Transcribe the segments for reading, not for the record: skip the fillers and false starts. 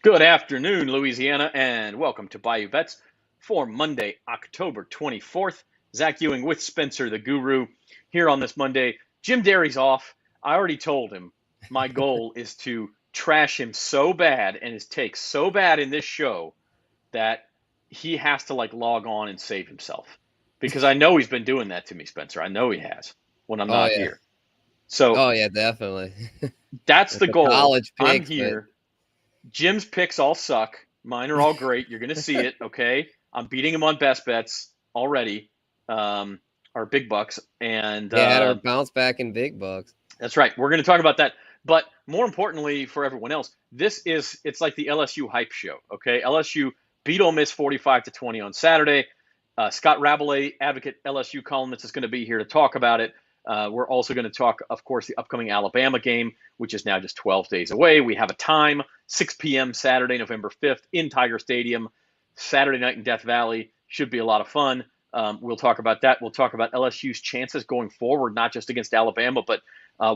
Good afternoon, Louisiana, and welcome to Bayou Bets for Monday, October 24th. Zach Ewing with Spencer the Guru here on this Monday. Jim Derry's off. I already told him my goal is to trash him so bad and his takes so bad in this show that he has to log on and save himself. Because I know he's been doing that to me, Spencer. I know he has when I'm not here. So Oh yeah, definitely. that's the goal. College picks, I'm here. Jim's picks all suck. Mine are all great. You're going to see it, okay? I'm beating him on best bets already, our big bucks. And had our bounce back in big bucks. That's right. We're going to talk about that. But more importantly for everyone else, it's like the LSU hype show, okay? LSU beat Ole Miss 45-20 on Saturday. Scott Rabalais, advocate LSU columnist, is going to be here to talk about it. We're also going to talk, of course, the upcoming Alabama game, which is now just 12 days away. We have a time, 6 p.m. Saturday, November 5th in Tiger Stadium. Saturday night in Death Valley. Should be a lot of fun. We'll talk about that. We'll talk about LSU's chances going forward, not just against Alabama, but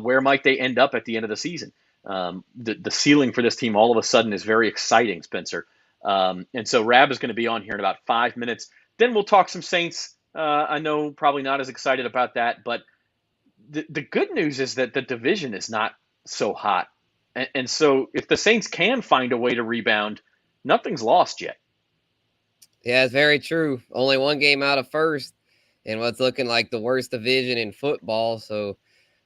where might they end up at the end of the season. The ceiling for this team all of a sudden is very exciting, Spencer. And so Rab is going to be on here in about 5 minutes. Then we'll talk some Saints. I know probably not as excited about that, but the good news is that the division is not so hot. And so if the Saints can find a way to rebound, nothing's lost yet. Yeah, it's very true. Only one game out of first in what's looking like the worst division in football. So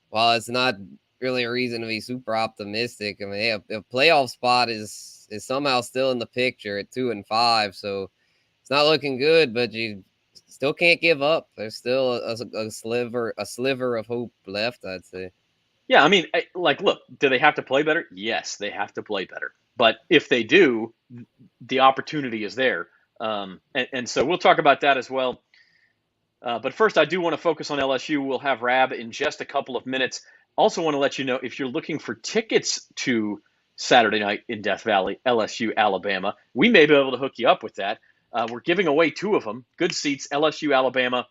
while it's not really a reason to be super optimistic, I mean, a playoff spot is somehow still in the picture at 2-5. So it's not looking good, but you still can't give up. There's still a sliver of hope left, I'd say. Yeah, I mean, look, do they have to play better? Yes, they have to play better. But if they do, the opportunity is there. And so we'll talk about that as well. But first, I do want to focus on LSU. We'll have Rab in just a couple of minutes. Also want to let you know, if you're looking for tickets to Saturday night in Death Valley, LSU, Alabama, we may be able to hook you up with that. We're giving away 2 of them. Good seats, LSU, Alabama.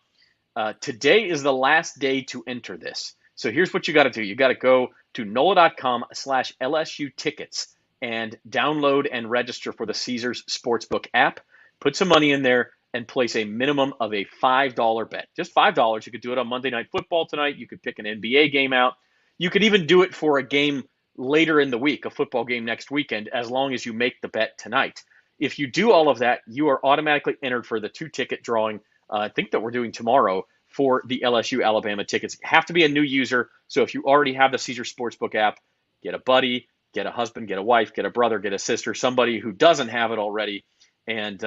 Today is the last day to enter this. So here's what you got to do. You got to go to NOLA.com/LSU tickets and download and register for the Caesars Sportsbook app. Put some money in there and place a minimum of a $5 bet. Just $5. You could do it on Monday Night Football tonight. You could pick an NBA game out. You could even do it for a game later in the week, a football game next weekend, as long as you make the bet tonight. If you do all of that, you are automatically entered for the 2-ticket drawing, I think that we're doing tomorrow, for the LSU Alabama tickets. You have to be a new user. So if you already have the Caesars Sportsbook app, get a buddy, get a husband, get a wife, get a brother, get a sister, somebody who doesn't have it already, and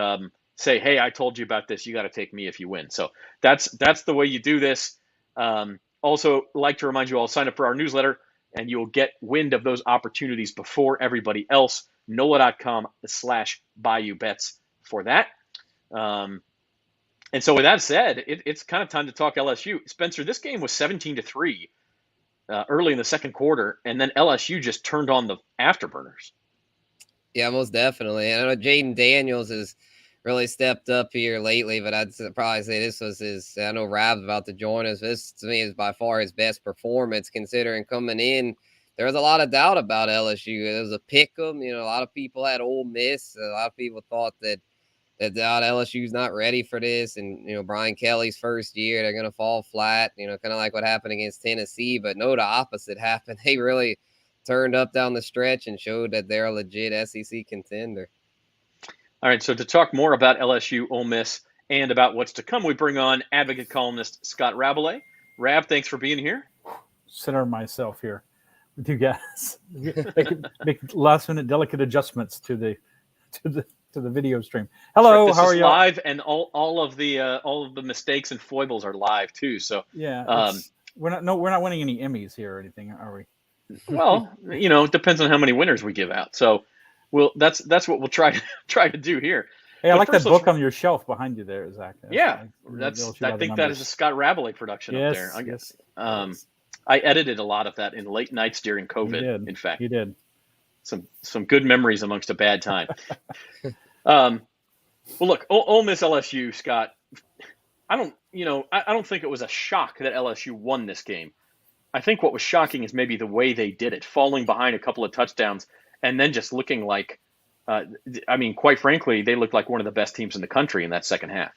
say, hey, I told you about this. You got to take me if you win. So that's the way you do this. Also, like to remind you all, sign up for our newsletter, and you'll get wind of those opportunities before everybody else. NOLA.com/Bayou Bets for that. And so with that said, it's kind of time to talk LSU. Spencer, this game was 17-3 early in the second quarter, and then LSU just turned on the afterburners. Yeah, most definitely. And I know Jaden Daniels has really stepped up here lately, but I'd probably say this was his, I know Rab's about to join us. This, to me, is by far his best performance, considering coming in, there was a lot of doubt about LSU. There was a pick 'em. A lot of people had Ole Miss. A lot of people thought that LSU's not ready for this. And, Brian Kelly's first year, they're going to fall flat, kind of like what happened against Tennessee. But no, the opposite happened. They really turned up down the stretch and showed that they're a legit SEC contender. All right, so to talk more about LSU, Ole Miss, and about what's to come, we bring on advocate columnist Scott Rabalais. Rab, thanks for being here. Center myself here with you guys. Make last-minute delicate adjustments to the video stream. Hello, this how are you? Live, and all of the mistakes and foibles are live too. So yeah, we're not winning any Emmys here or anything, are we? Well, it depends on how many winners we give out. So that's what we'll try to do here. Hey, I like that book on your shelf behind you there, Zach. Yeah, I think that is a Scott Rabalais production up there. I guess. I edited a lot of that in late nights during COVID. In fact, you did. Some good memories amongst a bad time. Well, look, Ole Miss LSU, Scott. I don't think it was a shock that LSU won this game. I think what was shocking is maybe the way they did it, falling behind a couple of touchdowns and then just looking like I mean, quite frankly, they looked like one of the best teams in the country in that second half.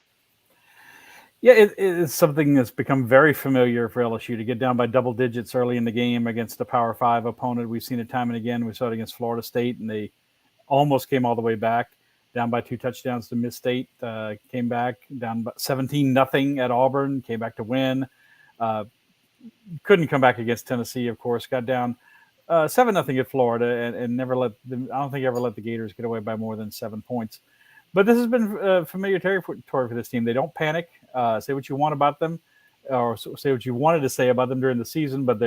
Yeah, it is something that's become very familiar for LSU to get down by double digits early in the game against a Power 5 opponent. We've seen it time and again. We saw it against Florida State, and they almost came all the way back, down by 2 touchdowns to Miss State. Came back down 17-0 at Auburn. Came back to win. Couldn't come back against Tennessee, of course. Got down 7-0 at Florida, and never let them. I don't think ever let the Gators get away by more than 7 points. But this has been familiar territory for this team. They don't panic. Say what you want about them, or say what you wanted to say about them during the season. But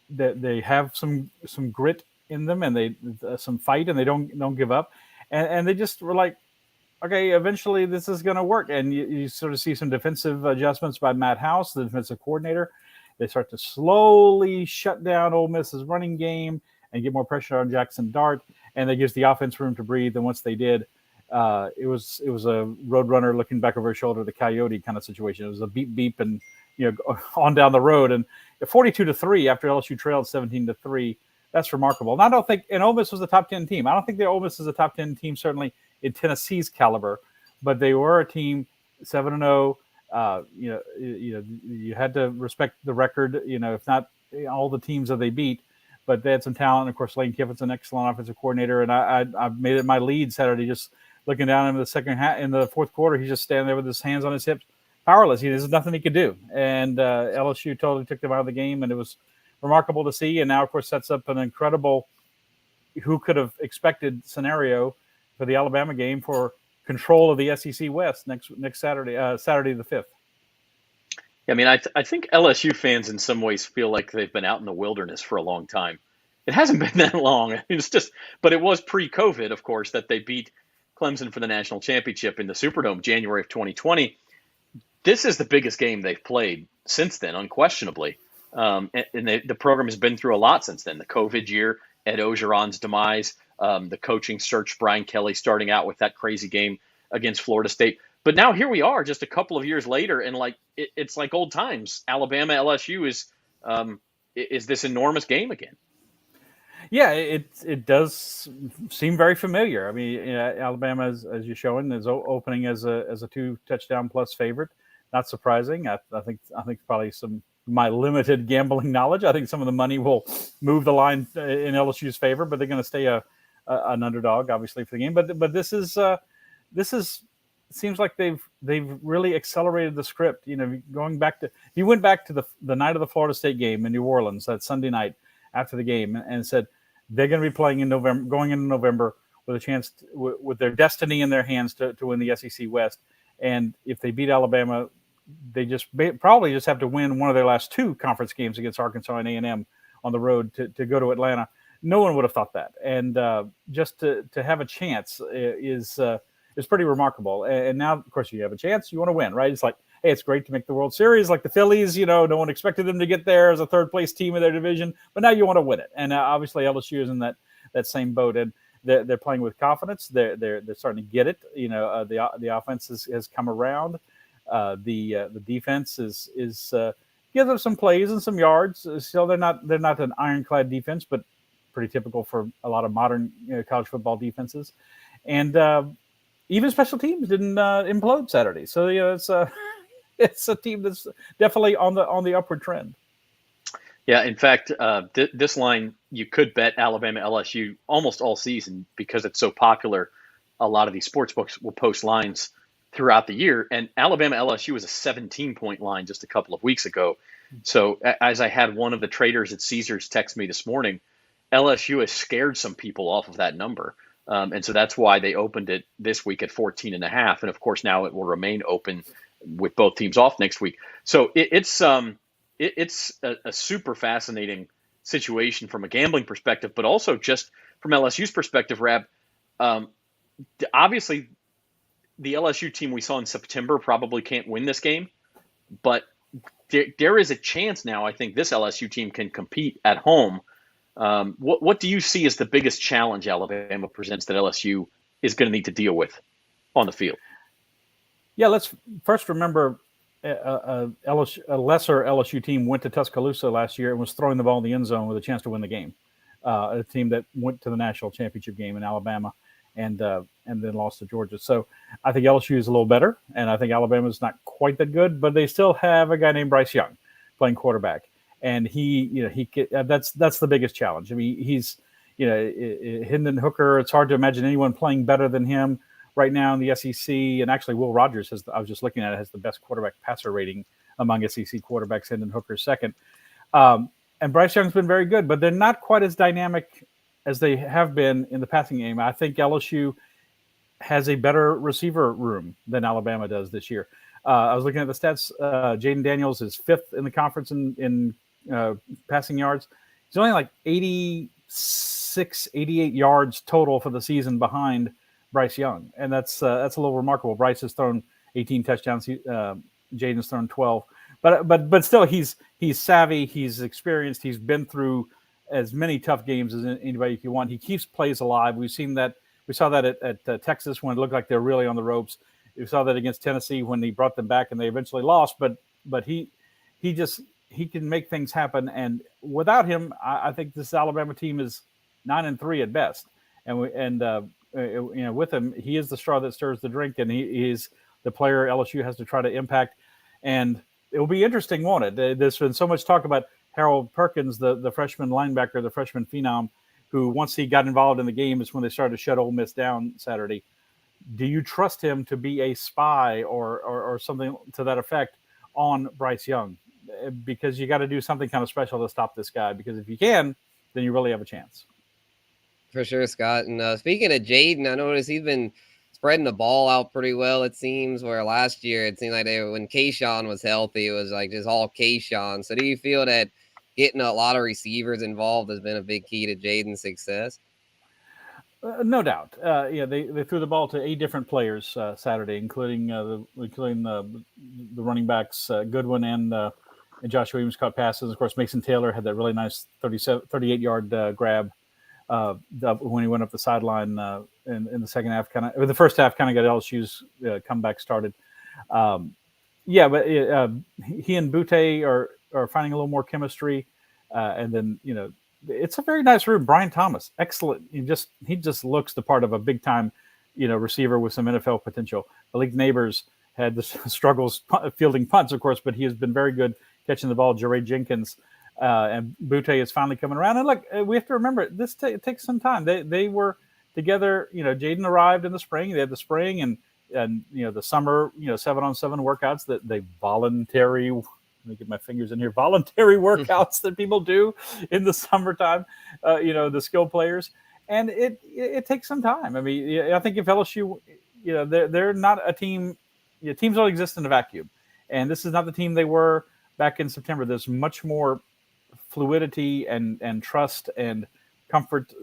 they have some grit in them, and they some fight, and they don't give up. And they just were like, okay, eventually this is going to work. And you sort of see some defensive adjustments by Matt House, the defensive coordinator. They start to slowly shut down Ole Miss's running game and get more pressure on Jackson Dart, and that gives the offense room to breathe. And once they did, it was a road runner looking back over his shoulder, the coyote kind of situation. It was a beep beep and on down the road. And 42-3 after LSU trailed 17-3. That's remarkable. And I don't think, and Ole Miss was a top 10 team. I don't think the Ole Miss is a top 10 team, certainly in Tennessee's caliber, but they were a team 7-0. You had to respect the record. If not all the teams that they beat. But they had some talent. And of course, Lane Kiffin's an excellent offensive coordinator. And I made it my lead Saturday, just looking down in the second half, in the fourth quarter. He's just standing there with his hands on his hips, powerless. There's nothing he could do. And LSU totally took them out of the game. And it was remarkable to see. And now, of course, sets up an incredible, who could have expected scenario for the Alabama game for control of the SEC West next Saturday, Saturday the 5th. I mean, I think LSU fans in some ways feel like they've been out in the wilderness for a long time. It hasn't been that long. But it was pre-COVID, of course, that they beat Clemson for the national championship in the Superdome, January of 2020. This is the biggest game they've played since then, unquestionably. And the program has been through a lot since then. The COVID year, Ed Ogeron's demise, the coaching search, Brian Kelly starting out with that crazy game against Florida State. But now here we are, just a couple of years later, and it's like old times. Alabama LSU is this enormous game again. Yeah, it does seem very familiar. I mean, Alabama, as you're showing, is opening as a 2-touchdown plus favorite. Not surprising. I think probably my limited gambling knowledge. I think some of the money will move the line in LSU's favor, but they're going to stay an underdog, obviously, for the game. But this is. It seems like they've really accelerated the script. Going back to, you went back to the night of the Florida State game in New Orleans, that Sunday night after the game, and said they're going to be playing in November, going into November with a chance with their destiny in their hands to win the SEC West. And if they beat Alabama, they probably just have to win one of their last 2 conference games against Arkansas and A&M on the road to go to Atlanta. No one would have thought that. And just to have a chance is pretty remarkable. And now, of course, you have a chance. You want to win, right? It's like, hey, it's great to make the World Series, like the Phillies. No one expected them to get there as a third-place team in their division, but now you want to win it. And obviously, LSU is in that same boat, and they're playing with confidence. They're starting to get it. The offense has come around. The defense is gives them some plays and some yards. Still, they're not an ironclad defense, but pretty typical for a lot of modern college football defenses. And even special teams didn't implode Saturday, so it's a team that's definitely on the upward trend. Yeah, in fact, this line you could bet Alabama LSU almost all season because it's so popular. A lot of these sports books will post lines throughout the year, and Alabama LSU was a 17-point line just a couple of weeks ago. So as I had one of the traders at Caesars text me this morning, LSU has scared some people off of that number. And so that's why they opened it this week at 14.5. And of course, now it will remain open with both teams off next week. So it's a super fascinating situation from a gambling perspective, but also just from LSU's perspective, Rab. Obviously, the LSU team we saw in September probably can't win this game, but there is a chance now. I think this LSU team can compete at home. What do you see as the biggest challenge Alabama presents that LSU is going to need to deal with on the field? Yeah, let's first remember a lesser LSU team went to Tuscaloosa last year and was throwing the ball in the end zone with a chance to win the game. a team that went to the national championship game in Alabama, and then lost to Georgia. So I think LSU is a little better, and I think Alabama is not quite that good, but they still have a guy named Bryce Young playing quarterback, and that's the biggest challenge. I mean, he's Hendon Hooker. It's hard to imagine anyone playing better than him right now in the SEC. And actually, Will Rogers I was just looking at it, has the best quarterback passer rating among SEC quarterbacks. Hendon Hooker second. And Bryce Young's been very good, but they're not quite as dynamic as they have been in the passing game. I think LSU has a better receiver room than Alabama does this year. I was looking at the stats. Jaden Daniels is fifth in the conference in passing yards. He's only like 86, 88 yards total for the season behind Bryce Young, and that's a little remarkable. Bryce has thrown 18 touchdowns. Jaden's thrown 12. But still, he's savvy, he's experienced, he's been through as many tough games as anybody you want. He keeps plays alive. We saw that at Texas when it looked like they're really on the ropes. We saw that against Tennessee when he brought them back and they eventually lost. But he can make things happen. And without him, I think this Alabama team is 9-3 at best. With him, he is the straw that stirs the drink, and he is the player LSU has to try to impact. And it will be interesting, won't it? There's been so much talk about Harold Perkins, the freshman linebacker, the freshman phenom, who once he got involved in the game is when they started to shut Ole Miss down Saturday. Do you trust him to be a spy or something to that effect on Bryce Young? Because you got to do something kind of special to stop this guy. Because if you can, then you really have a chance. For sure, Scott. And speaking of Jaden, I noticed he's been spreading the ball out pretty well, it seems, where last year it seemed like when Kayshawn was healthy, it was like just all Kayshawn. So do you feel that getting a lot of receivers involved has been a big key to Jaden's success? No doubt. They threw the ball to 8 different players Saturday, including the running backs, Goodwin and Josh Williams caught passes. Of course, Mason Taylor had that really nice 38-yard grab when he went up the sideline in the second half. The first half kind of got LSU's comeback started. But he and Butte are finding a little more chemistry, and then it's a very nice room. Brian Thomas, excellent. He just looks the part of a big time receiver with some NFL potential. Malik Neighbors had the struggles fielding punts, of course, but he has been very good catching the ball. Jeray Jenkins. And Butte is finally coming around. And look, we have to remember this takes some time. They were together. Jaden arrived in the spring. They had the spring and the summer 7-on-7 workouts that they voluntary. Let me get my fingers in here. Voluntary workouts that people do in the summertime. The skill players, and it takes some time. I mean, I think if LSU, they're not a team. Teams don't exist in a vacuum, and this is not the team they were back in September. There's much more fluidity and trust and comfort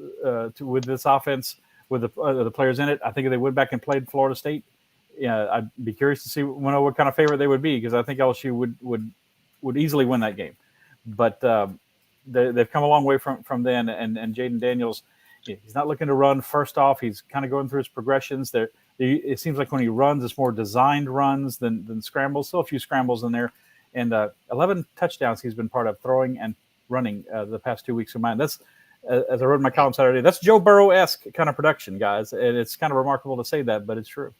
with this offense with the players in it. I think if they went back and played Florida State, I'd be curious to see what kind of favorite they would be, because I think LSU would easily win that game. But they've come a long way from then. And Jaden Daniels, he's not looking to run first off. He's kind of going through his progressions. It seems like when he runs, it's more designed runs than scrambles. Still a few scrambles in there. And 11 touchdowns he's been part of, throwing and running the past 2 weeks of mine. That's, as I wrote in my column Saturday, that's Joe Burrow-esque kind of production, guys. And it's kind of remarkable to say that, but it's true.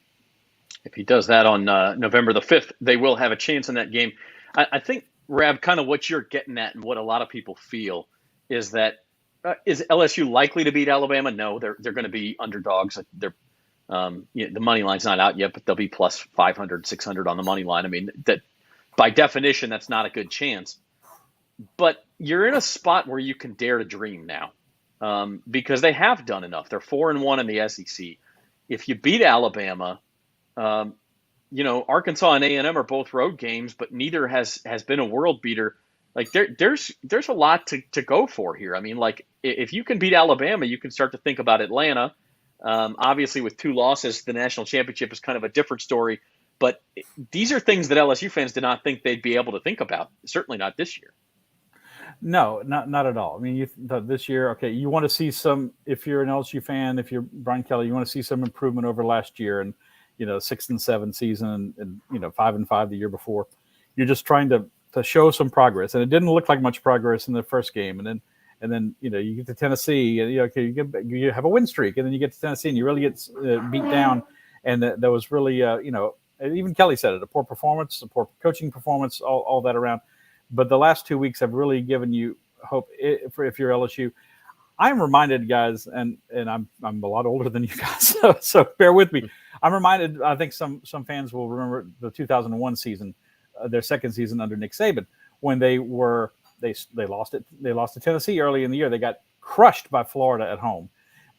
If he does that on November the 5th, they will have a chance in that game. I think, Rab, kind of what you're getting at and what a lot of people feel is that is LSU likely to beat Alabama? No, they're going to be underdogs. The money line's not out yet, but they'll be plus 500, 600 on the money line. I mean, that by definition, that's not a good chance. But you're in a spot where you can dare to dream now, because they have done enough. They're 4-1 in the SEC. If you beat Alabama, Arkansas and A&M are both road games, but neither has been a world beater. Like there's a lot to go for here. I mean, like if you can beat Alabama, you can start to think about Atlanta. Obviously, with 2 losses, the national championship is kind of a different story. But these are things that LSU fans did not think they'd be able to think about. Certainly not this year. No, not at all. I mean, this year, okay, you want to see some. If you're an LSU fan, if you're Brian Kelly, you want to see some improvement over last year, and 6-7 season, and 5-5 the year before. You're just trying to show some progress, and it didn't look like much progress in the first game, and and then you get to Tennessee, and you have a win streak, and then you get to Tennessee, and you really get beat down, and that was really even Kelly said it, a poor performance, a poor coaching performance, all that around. But the last 2 weeks have really given you hope if you're LSU. I'm reminded, guys, and I'm a lot older than you guys, so bear with me. I'm reminded. I think some fans will remember the 2001 season, their second season under Nick Saban, when they lost it. They lost to Tennessee early in the year. They got crushed by Florida at home,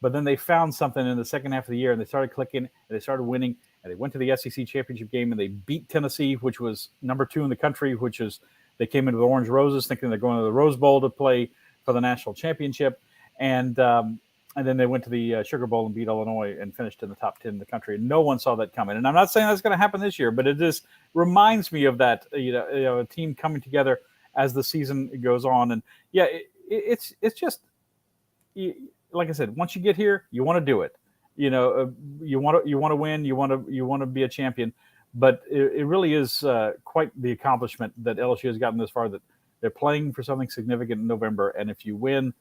but then they found something in the second half of the year, and they started clicking, and they started winning, and they went to the SEC championship game, and they beat Tennessee, which was number 2 in the country, which is they came into the Orange Roses thinking they're going to the Rose Bowl to play for the national championship. And then they went to the Sugar Bowl and beat Illinois and finished in the top 10 in the country. And no one saw that coming. And I'm not saying that's going to happen this year, but it just reminds me of that, a team coming together as the season goes on. And yeah, it's just like I said, once you get here, you want to do it. You want to win. You want to be a champion. But it really is quite the accomplishment that LSU has gotten this far. That they're playing for something significant in November, and if you win.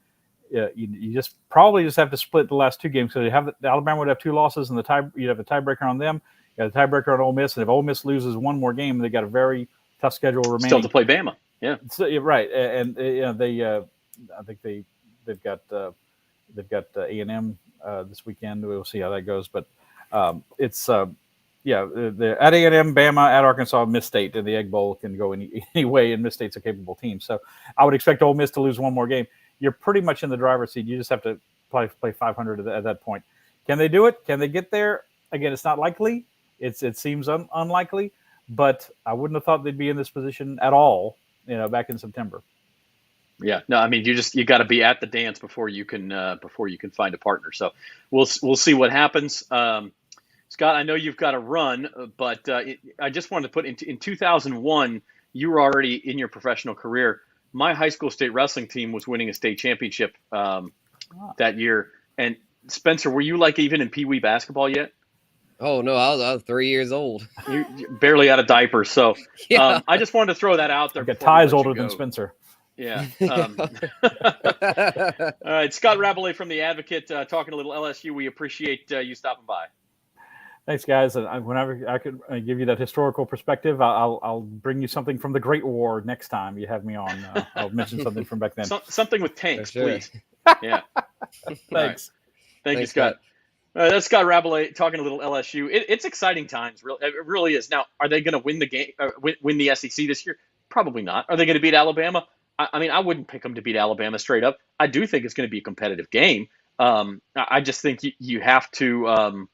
You just probably have to split the last 2 games, because Alabama would have 2 losses, and you'd have a tiebreaker on them. You have a tiebreaker on Ole Miss, and if Ole Miss loses one more game, they got a very tough schedule remaining. Still to play Bama, yeah. So, right, and I think they've got A&M this weekend. We'll see how that goes, but it's they're at A&M, Bama, at Arkansas, Miss State, and the Egg Bowl can go any way, and Miss State's a capable team. So I would expect Ole Miss to lose one more game. You're pretty much in the driver's seat. You just have to play 500 at that point. Can they do it? Can they get there? Again, it's not likely. It seems unlikely, but I wouldn't have thought they'd be in this position at all, back in September. Yeah, no, I mean, you got to be at the dance before you can find a partner. So we'll see what happens. Scott, I know you've got to run, but I just wanted to put in 2001, you were already in your professional career. My high school state wrestling team was winning a state championship that year. And Spencer, were you even in Pee Wee basketball yet? Oh no, I was 3 years old. You're barely out of diapers. So yeah. I just wanted to throw that out there. Ty's older than Spencer. Yeah. All right, Scott Rabalais from The Advocate, talking a little LSU. We appreciate you stopping by. Thanks, guys. And whenever I could give you that historical perspective, I'll bring you something from the Great War next time you have me on. I'll mention something from back then. Something with tanks, sure. Please. Yeah. Thanks. Right. Thank you, Scott. That's Scott Rabalais talking a little LSU. It's exciting times. It really is. Now, are they going to win the game? Win the SEC this year? Probably not. Are they going to beat Alabama? I mean, I wouldn't pick them to beat Alabama straight up. I do think it's going to be a competitive game. I just think you have to.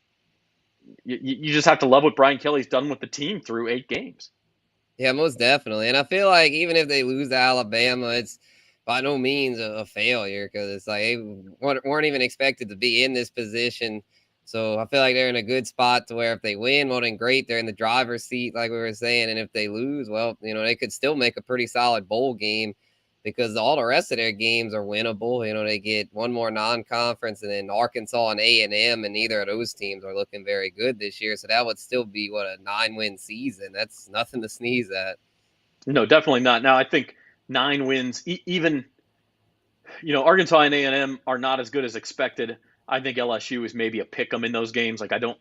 You just have to love what Brian Kelly's done with the team through 8 games. Yeah, most definitely. And I feel like even if they lose to Alabama, it's by no means a failure, because it's like they weren't even expected to be in this position. So I feel like they're in a good spot to where if they win, well, then great. They're in the driver's seat, like we were saying. And if they lose, well, they could still make a pretty solid bowl game, because all the rest of their games are winnable. They get one more non-conference, and then Arkansas and A&M, and neither of those teams are looking very good this year. So that would still be, a 9-win season. That's nothing to sneeze at. No, definitely not. Now, I think 9 wins, even, Arkansas and A&M are not as good as expected. I think LSU is maybe a pick 'em in those games. I don't,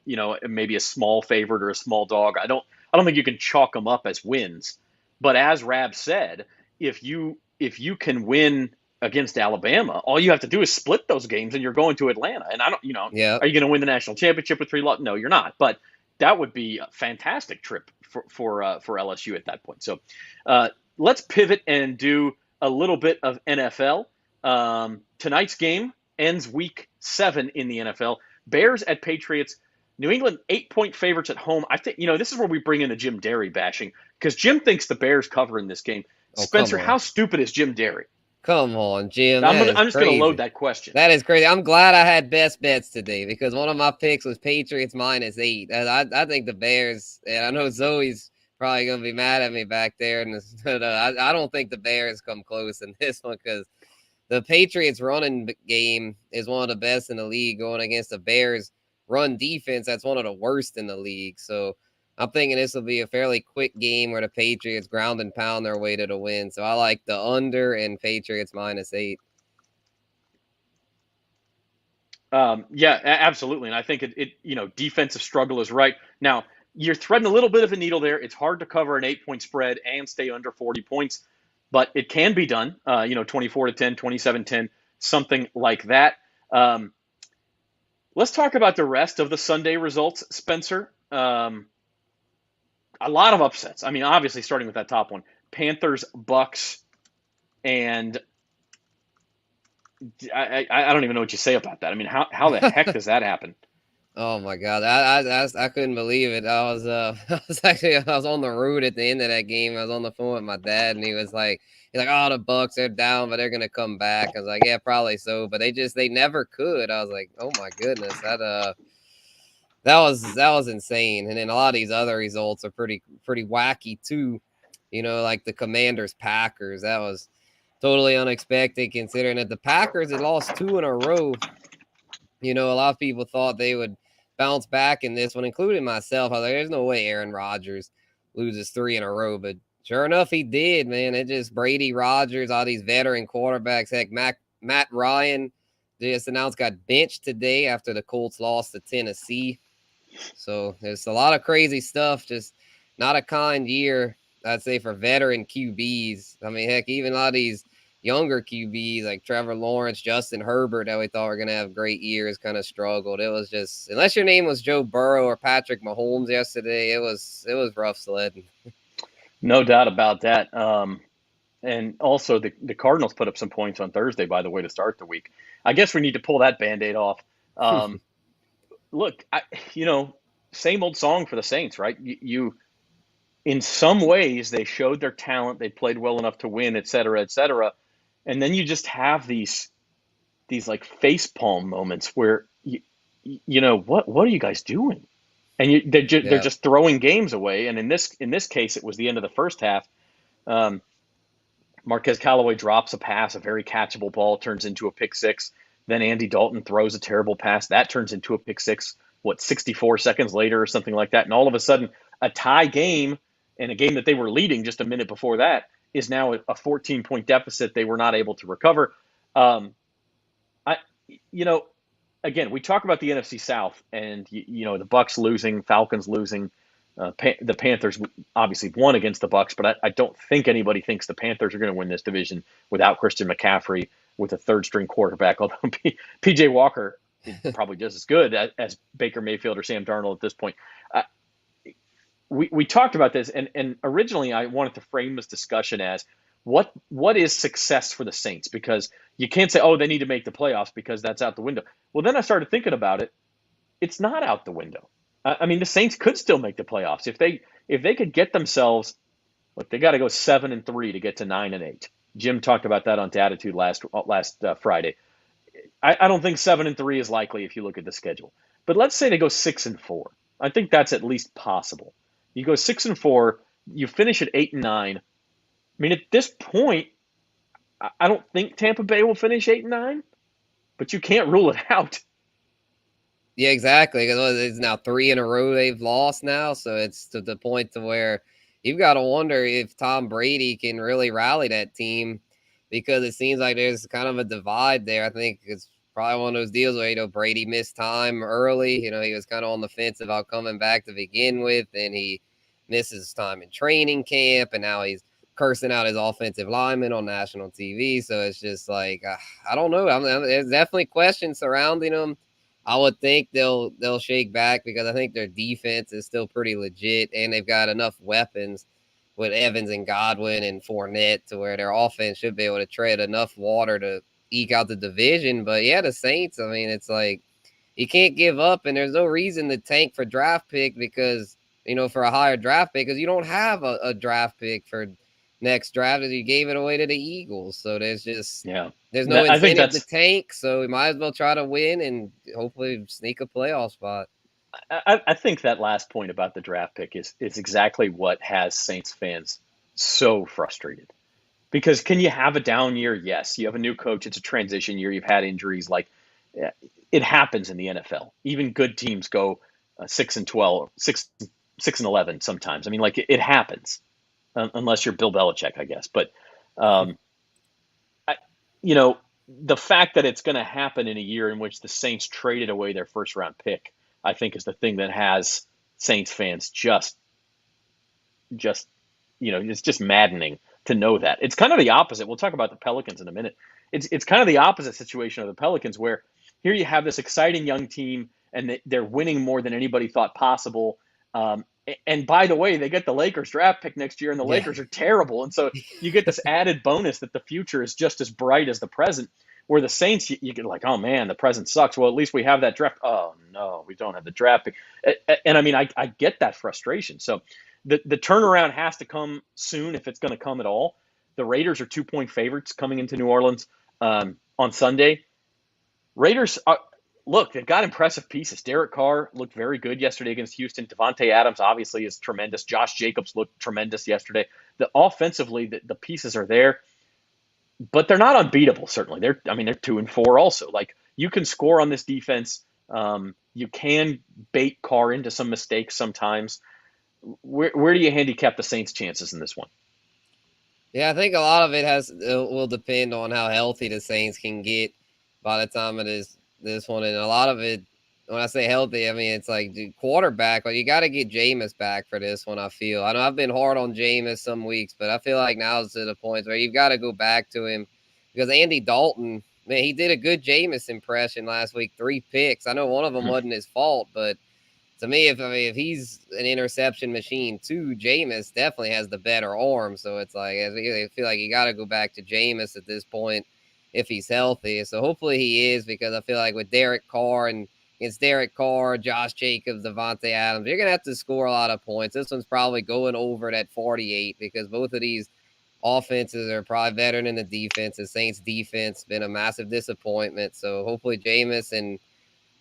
maybe a small favorite or a small dog. I don't think you can chalk them up as wins. But as Rab said, if you can win against Alabama, all you have to do is split those games, and you're going to Atlanta. And I don't, yeah. Are you going to win the national championship with 3 losses? No, you're not. But that would be a fantastic trip for LSU at that point. So let's pivot and do a little bit of NFL. Tonight's game ends week 7 in the NFL. Bears at Patriots. New England 8-point favorites at home. I think, this is where we bring in the Jim Derry bashing, because Jim thinks the Bears cover in this game. Spencer, how stupid is Jim Derry? Come on, Jim. I'm just going to load that question. That is crazy. I'm glad I had best bets today, because one of my picks was Patriots -8. I think the Bears, and I know Zoe's probably going to be mad at me back there, but I don't think the Bears come close in this one, because the Patriots running game is one of the best in the league, going against the Bears run defense that's one of the worst in the league. So I'm thinking this will be a fairly quick game where the Patriots ground and pound their way to the win. So I like the under and Patriots -8. Yeah, absolutely. And I think defensive struggle is right. Now, you're threading a little bit of a needle there. It's hard to cover an 8-point spread and stay under 40 points, but it can be done. 24-10, 27-10, something like that. Let's talk about the rest of the Sunday results, Spencer. A lot of upsets. I mean, obviously, starting with that top one, Panthers, Bucks, and I don't even know what you say about that. I mean, how the heck does that happen? Oh my God, I couldn't believe it. I was I was on the road at the end of that game. I was on the phone with my dad, and he's like, oh, the Bucks, they're down, but they're gonna come back. I was like, yeah, probably so, but they never could. I was like, oh my goodness, that was insane. And then a lot of these other results are pretty wacky too. Like the Commanders Packers, that was totally unexpected considering that the Packers had lost 2 in a row. A lot of people thought they would bounce back in this one, including myself. I was like, there's no way Aaron Rodgers loses 3 in a row. But sure enough, he did, man. It just Brady, Rodgers, all these veteran quarterbacks. Heck, Matt Ryan just announced got benched today after the Colts lost to Tennessee. So there's a lot of crazy stuff. Just not a kind year, I'd say, for veteran QBs. I mean, heck, even a lot of these younger QBs like Trevor Lawrence, Justin Herbert, that we thought were going to have great years, kind of struggled. It was just, unless your name was Joe Burrow or Patrick Mahomes yesterday, it was rough sledding. No doubt about that. And also the Cardinals put up some points on Thursday, by the way, to start the week. I guess we need to pull that Band-Aid off. Look, same old song for the Saints, right? You in some ways, they showed their talent. They played well enough to win, et cetera, et cetera. And then you just have these like facepalm moments where what are you guys doing? And they're just throwing games away. And in this case, it was the end of the first half. Marquez Callaway drops a pass, a very catchable ball, turns into a pick six. Then Andy Dalton throws a terrible pass. That turns into a pick six, 64 seconds later or something like that. And all of a sudden, a tie game, and a game that they were leading just a minute before that, is now a 14-point deficit they were not able to recover. Again, we talk about the NFC South and, the Bucks losing, Falcons losing. The Panthers obviously won against the Bucks, but I don't think anybody thinks the Panthers are going to win this division without Christian McCaffrey with a third-string quarterback, although P.J. Walker is probably just as good as Baker Mayfield or Sam Darnold at this point. We talked about this, and originally I wanted to frame this discussion as what is success for the Saints? Because you can't say, oh, they need to make the playoffs because that's out the window. Well, then I started thinking about it. It's not out the window. I mean, the Saints could still make the playoffs if they could get themselves. Look, they got to go 7-3 to get to 9-8. Jim talked about that on Datitude last Friday. I don't think 7-3 is likely if you look at the schedule. But let's say they go 6-4. I think that's at least possible. You go 6-4, you finish at 8-9. I mean, at this point, I don't think Tampa Bay will finish 8-9, but you can't rule it out. Yeah, exactly. Because it's now 3 in a row they've lost now, so it's to the point to where you've got to wonder if Tom Brady can really rally that team, because it seems like there's kind of a divide there. I think it's probably one of those deals where, Brady missed time early. He was kind of on the fence about coming back to begin with, and he misses time in training camp, and now he's cursing out his offensive lineman on national TV. So it's just like, I don't know. There's definitely questions surrounding him. I would think they'll shake back because I think their defense is still pretty legit, and they've got enough weapons with Evans and Godwin and Fournette to where their offense should be able to tread enough water to eke out the division. But yeah, the Saints, I mean, it's like you can't give up, and there's no reason to tank for draft pick because, for a higher draft pick, because you don't have a draft pick for next draft as you gave it away to the Eagles. So there's no incentive to tank. So we might as well try to win and hopefully sneak a playoff spot. I think that last point about the draft pick is exactly what has Saints fans so frustrated. Because can you have a down year? Yes. You have a new coach. It's a transition year. You've had injuries. Like, it happens in the NFL. Even good teams go 6-12, 6-11 sometimes. I mean, like, it happens. Unless you're Bill Belichick, I guess. But, the fact that it's going to happen in a year in which the Saints traded away their first round pick, I think, is the thing that has Saints fans just it's just maddening to know that. It's kind of the opposite. We'll talk about the Pelicans in a minute. It's kind of the opposite situation of the Pelicans, where here you have this exciting young team and they're winning more than anybody thought possible. And by the way, they get the Lakers draft pick next year, and the Lakers are terrible. And so you get this added bonus that the future is just as bright as the present. Where the Saints, you get like, oh man, the present sucks. Well, at least we have that draft. Oh no, we don't have the draft pick. And I mean, I get that frustration. So the turnaround has to come soon if it's going to come at all. The Raiders are 2-point favorites coming into New Orleans on Sunday. Raiders, look, they've got impressive pieces. Derek Carr looked very good yesterday against Houston. Devontae Adams obviously is tremendous. Josh Jacobs looked tremendous yesterday. Offensively, the pieces are there, but they're not unbeatable. Certainly, they're 2-4 also. Like, you can score on this defense. You can bait Carr into some mistakes sometimes. Where do you handicap the Saints' chances in this one? Yeah, I think a lot of it will depend on how healthy the Saints can get by the time it is this one. And a lot of it, when I say healthy, I mean, it's like, dude, quarterback. Like, you got to get Jameis back for this one, I feel. I know I've been hard on Jameis some weeks, but I feel like now is to the point where you've got to go back to him, because Andy Dalton, man, he did a good Jameis impression last week, 3 picks. I know one of them wasn't his fault, but to me, if he's an interception machine too, Jameis definitely has the better arm. So it's like, I feel like you got to go back to Jameis at this point if he's healthy. So hopefully he is, because I feel like with Derek Carr and against Derek Carr, Josh Jacobs, Devontae Adams, you're going to have to score a lot of points. This one's probably going over that 48, because both of these offenses are probably better than the defense. The Saints defense been a massive disappointment. So hopefully Jameis and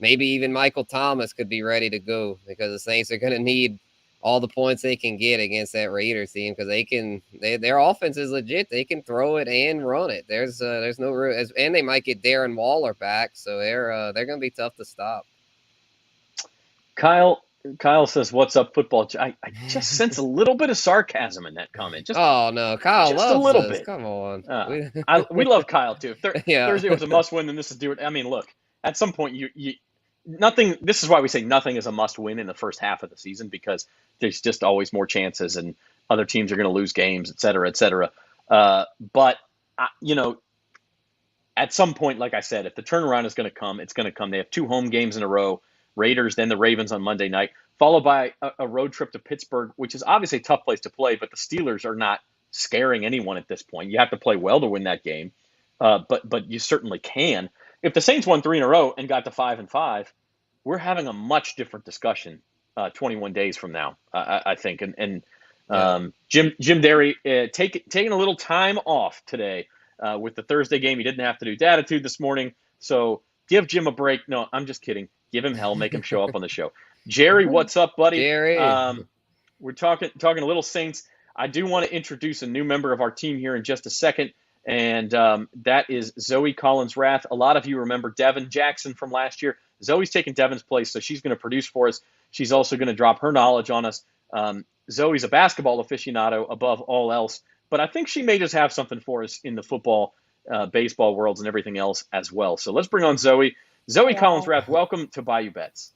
maybe even Michael Thomas could be ready to go, because the Saints are going to need all the points they can get against that Raiders team, because their offense is legit. They can throw it and run it. There's no room, and they might get Darren Waller back, so they're going to be tough to stop. Kyle says, "What's up, football?" I just sense a little bit of sarcasm in that comment. Oh no, Kyle just loves a little us. bit. Come on, we love Kyle too. Thursday was a must-win, and this is due. I mean, look, at some point nothing. This is why we say nothing is a must-win in the first half of the season, because there's just always more chances, and other teams are going to lose games, et cetera, et cetera. But at some point, like I said, if the turnaround is going to come, it's going to come. They have 2 home games in a row: Raiders, then the Ravens on Monday night, followed by a road trip to Pittsburgh, which is obviously a tough place to play. But the Steelers are not scaring anyone at this point. You have to play well to win that game, but you certainly can. If the Saints won 3 in a row and got to 5-5, we're having a much different discussion 21 days from now, I think. Jim Derry taking a little time off today with the Thursday game. He didn't have to do Datitude this morning, so give Jim a break. No, I'm just kidding. Give him hell. Make him show up on the show. Jerry, what's up, buddy? Jerry. We're talking a little Saints. I do want to introduce a new member of our team here in just a second. And that is Zoe Collins-Rath. A lot of you remember Devin Jackson from last year. Zoe's taking Devin's place, so she's going to produce for us. She's also going to drop her knowledge on us. Zoe's a basketball aficionado above all else, but I think she may just have something for us in the football, baseball worlds and everything else as well. So let's bring on Zoe. Zoe Collins-Rath, welcome to Bayou Bets.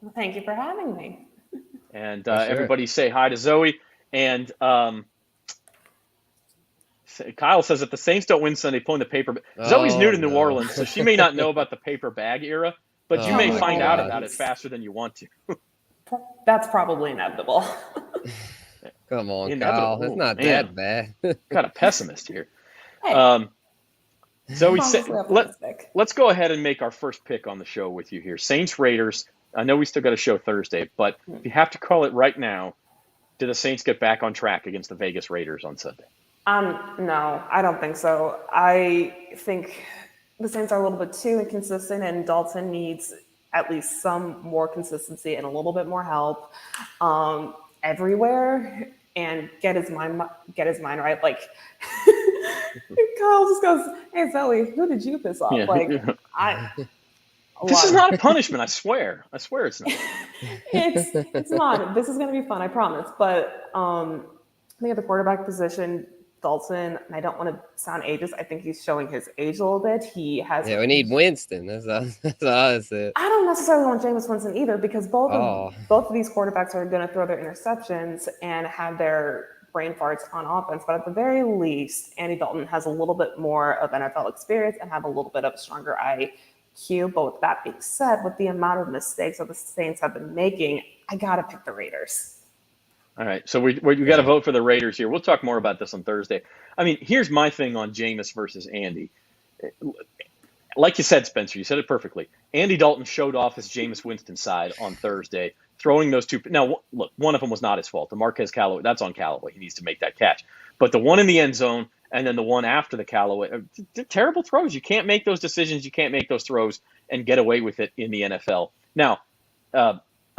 Well, thank you for having me. And everybody say hi to Zoe. And Kyle says if the Saints don't win Sunday, pulling the paper. Zoe's new to New Orleans, so she may not know about the paper bag era, but you may find out about it faster than you want to. That's probably inevitable. Come on, inevitable. Kyle. It's not that bad. Kind of pessimist here. Hey, Zoe, let's go ahead and make our first pick on the show with you here. Saints Raiders. I know we still got a show Thursday, but if you have to call it right now, do the Saints get back on track against the Vegas Raiders on Sunday? No, I don't think so. I think the Saints are a little bit too inconsistent, and Dalton needs at least some more consistency and a little bit more help everywhere, and get his mind right. Like Kyle just goes, "Hey Zoe, who did you piss off?" Yeah. Like This is not a punishment. I swear it's not. It's not. This is going to be fun, I promise. But I think at the quarterback position, Dalton, and I don't want to sound ageist, I think he's showing his age a little bit. He has. Yeah, we need Winston. That's all I said. I don't necessarily want Jameis Winston either, because both Oh. of these quarterbacks are going to throw their interceptions and have their brain farts on offense. But at the very least, Andy Dalton has a little bit more of NFL experience and have a little bit of a stronger IQ. But with that being said, with the amount of mistakes that the Saints have been making, I got to pick the Raiders. All right, so we got to vote for the Raiders here. We'll talk more about this on Thursday. I mean, here's my thing on Jameis versus Andy. Like you said, Spencer, you said it perfectly. Andy Dalton showed off his Jameis Winston side on Thursday, throwing those two. Now, look, one of them was not his fault. The Marquez Callaway, that's on Callaway. He needs to make that catch. But the one in the end zone and then the one after the Callaway, terrible throws. You can't make those decisions. You can't make those throws and get away with it in the NFL. Now,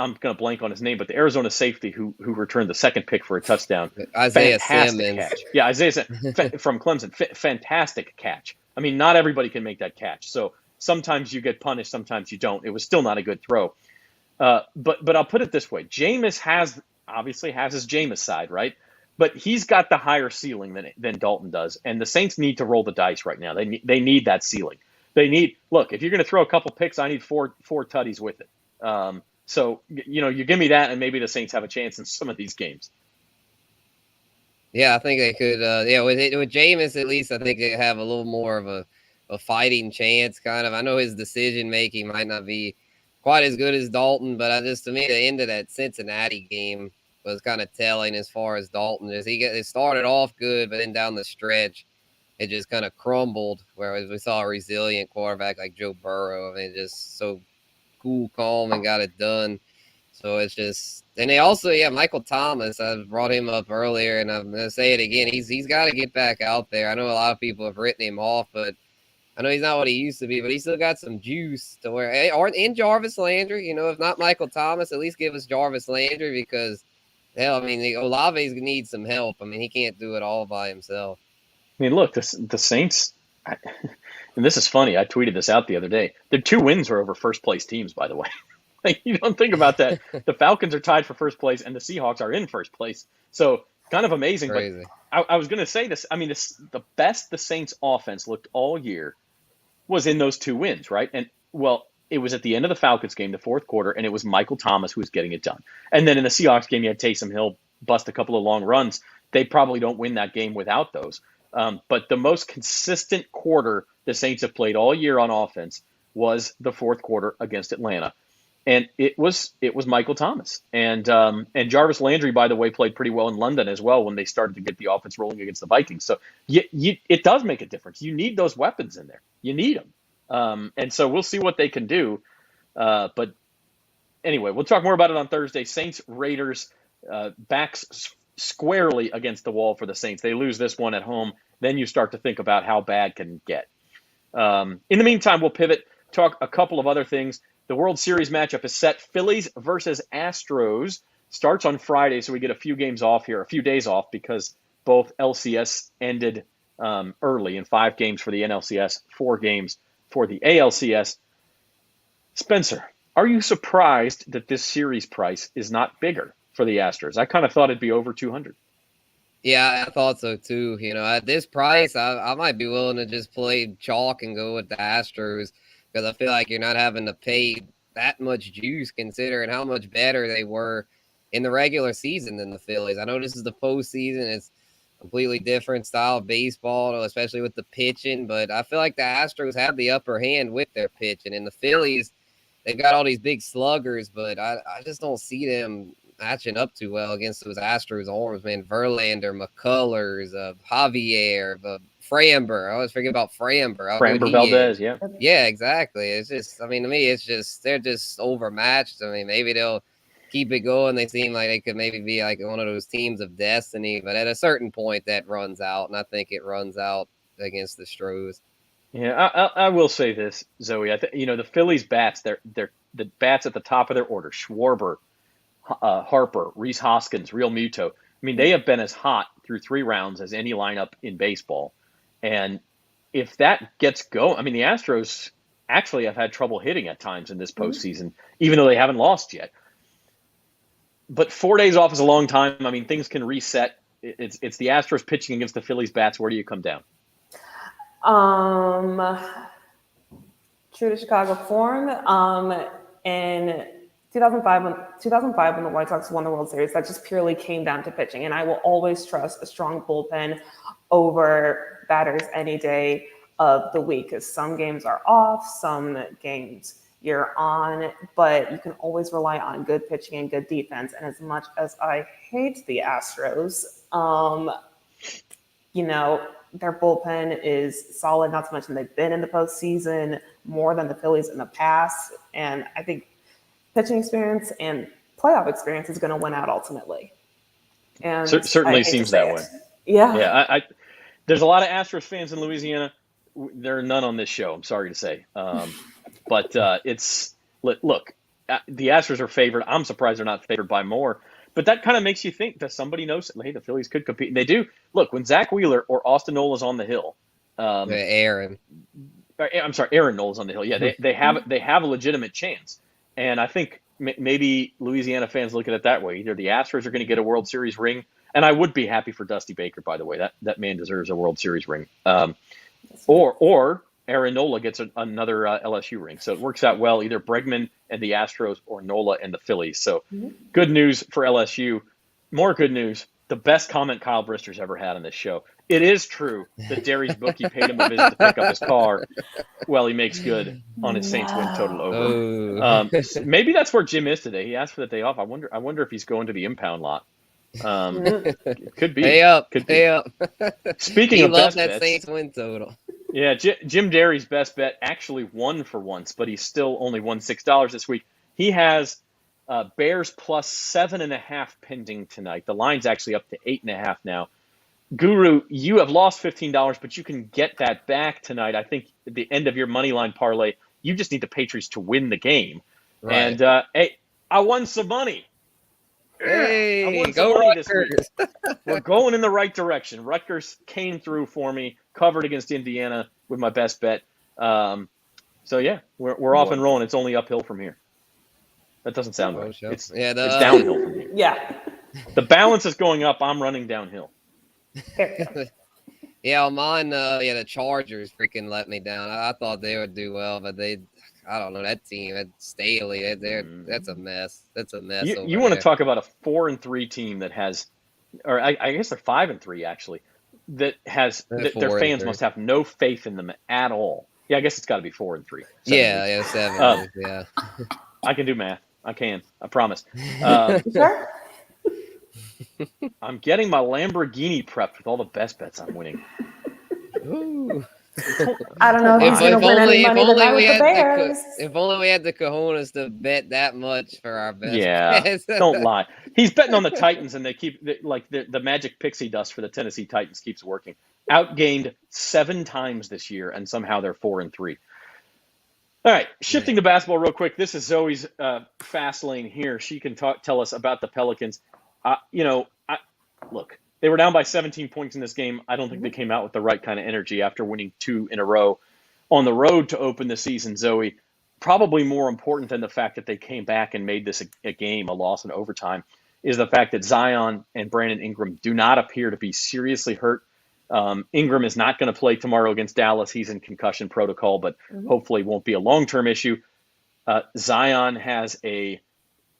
I'm going to blank on his name, but the Arizona safety who returned the second pick for a touchdown. Isaiah Fantastic Simmons. catch. Yeah, Isaiah Simmons from Clemson. Fantastic catch. I mean, not everybody can make that catch. So sometimes you get punished, sometimes you don't. It was still not a good throw. But I'll put it this way. Jameis obviously has his Jameis side, right? But he's got the higher ceiling than Dalton does. And the Saints need to roll the dice right now. They need that ceiling. Look, if you're going to throw a couple picks, I need four tutties with it. So, you give me that, and maybe the Saints have a chance in some of these games. Yeah, I think they could. With Jameis, at least, I think they have a little more of a fighting chance, kind of. I know his decision-making might not be quite as good as Dalton, but to me, the end of that Cincinnati game was kind of telling as far as Dalton. It started off good, but then down the stretch, it just kind of crumbled, whereas we saw a resilient quarterback like Joe Burrow. I mean, just so cool, calm, and got it done. So it's just, and they also, Michael Thomas, I brought him up earlier, and I'm going to say it again. He's got to get back out there. I know a lot of people have written him off, but I know he's not what he used to be, but he's still got some juice to where, or in Jarvis Landry, if not Michael Thomas, at least give us Jarvis Landry, because hell, I mean, Olave's needs some help. I mean, he can't do it all by himself. I mean, look, the Saints, and this is funny, I tweeted this out the other day. Their 2 wins are over first-place teams, by the way. Like, you don't think about that. The Falcons are tied for first place, and the Seahawks are in first place. So, kind of amazing. Crazy. But I was going to say this. I mean, the best the Saints offense looked all year was in those 2 wins, right? And, well, it was at the end of the Falcons game, the fourth quarter, and it was Michael Thomas who was getting it done. And then in the Seahawks game, you had Taysom Hill bust a couple of long runs. They probably don't win that game without those. But the most consistent quarter the Saints have played all year on offense was the fourth quarter against Atlanta. And it was Michael Thomas. And Jarvis Landry, by the way, played pretty well in London as well when they started to get the offense rolling against the Vikings. So it does make a difference. You need those weapons in there. You need them. And so we'll see what they can do. But anyway, we'll talk more about it on Thursday. Saints, Raiders, backs squarely against the wall for the Saints. They lose this one at home. Then you start to think about how bad can it get. In the meantime, we'll pivot, talk a couple of other things. The World Series matchup is set. Phillies versus Astros starts on Friday, so we get a few days off because both LCS ended early in 5 games for the NLCS, 4 games for the ALCS. Spencer, are you surprised that this series price is not bigger for the Astros? I kind of thought it'd be over 200. Yeah, I thought so too. At this price, I might be willing to just play chalk and go with the Astros, because I feel like you're not having to pay that much juice considering how much better they were in the regular season than the Phillies. I know this is the postseason. It's a completely different style of baseball, especially with the pitching, but I feel like the Astros have the upper hand with their pitching. And the Phillies, they've got all these big sluggers, but I just don't see them matching up too well against those Astros arms, man. Verlander, McCullers, Javier, Framber. I always forget about Framber. Framber Valdez, yeah. Yeah, exactly. It's just, I mean, to me, it's just, they're just overmatched. I mean, maybe they'll keep it going. They seem like they could maybe be like one of those teams of destiny, but at a certain point that runs out, and I think it runs out against the Stros. Yeah, I will say this, Zoe. The Phillies bats, they're the bats at the top of their order. Schwarber, Harper, Rhys Hoskins, Real Muto. I mean, they have been as hot through 3 rounds as any lineup in baseball. And if that gets going, I mean, the Astros actually have had trouble hitting at times in this postseason, even though they haven't lost yet. But 4 days off is a long time. I mean, things can reset It's the Astros pitching against the Phillies bats. Where do you come down? True to Chicago form. In 2005 when the White Sox won the World Series, that just purely came down to pitching. And I will always trust a strong bullpen over batters any day of the week, because some games are off, some games you're on, but you can always rely on good pitching and good defense. And as much as I hate the Astros, their bullpen is solid, not to mention they've been in the postseason more than the Phillies in the past. And I think pitching experience and playoff experience is going to win out ultimately. And certainly seems that way. Yeah. Yeah. There's a lot of Astros fans in Louisiana. There are none on this show, I'm sorry to say. But look, the Astros are favored. I'm surprised they're not favored by more. But that kind of makes you think that somebody knows, hey, the Phillies could compete. And they do. Look, when Zach Wheeler or Austin Nola's on the hill. Aaron Nola's on the hill. Yeah, they have a legitimate chance. And I think maybe Louisiana fans look at it that way. Either the Astros are going to get a World Series ring, and I would be happy for Dusty Baker, by the way. That man deserves a World Series ring. Or Aaron Nola gets another LSU ring. So it works out well, either Bregman and the Astros or Nola and the Phillies. So good news for LSU. More good news. The best comment Kyle Brister's ever had on this show. It is true that Derry's bookie paid him a visit to pick up his car while he makes good on his Saints win total over. Maybe that's where Jim is today. He asked for the day off. I wonder if he's going to the impound lot. Could be. Pay up. Speaking of best that bets, Saints win total. Yeah, Jim Derry's best bet actually won for once, but he's still only won $6 this week. He has Bears plus 7.5 pending tonight. The line's actually up to 8.5 now. Guru, you have lost $15, but you can get that back tonight. I think at the end of your money line parlay, you just need the Patriots to win the game. Right. And hey, I won some money. Hey, I won some go money Rutgers. this week. We're going in the right direction. Rutgers came through for me, covered against Indiana with my best bet. So yeah, we're off and rolling. It's only uphill from here. That doesn't sound right. It's downhill from here. Yeah. The balance is going up. I'm running downhill. Yeah, mine. The Chargers freaking let me down. I thought they would do well, but I don't know, that team. That's Staley. That's a mess. That's a mess. You want to talk about a 4-3 team that has, or I guess they're 5-3 actually. That has their fans must have no faith in them at all. Yeah, I guess it's got to be 4-3. 7. Yeah. I can do math. I can. I promise. Sure. I'm getting my Lamborghini prepped with all the best bets I'm winning. Ooh. I don't know if he's going to win any money tonight with the Bears. If only we had the cojones to bet that much for our best. Yeah, don't lie. He's betting on the Titans, and they keep the magic pixie dust for the Tennessee Titans keeps working. Outgained 7 times this year, and somehow they're 4-3. All right, shifting to basketball real quick. This is Zoe's fast lane here. She can tell us about the Pelicans. Look, they were down by 17 points in this game. I don't think they came out with the right kind of energy after winning 2 in a row on the road to open the season, Zoe. Probably more important than the fact that they came back and made this a game, a loss in overtime, is the fact that Zion and Brandon Ingram do not appear to be seriously hurt. Ingram is not going to play tomorrow against Dallas. He's in concussion protocol, but hopefully won't be a long-term issue. Zion has let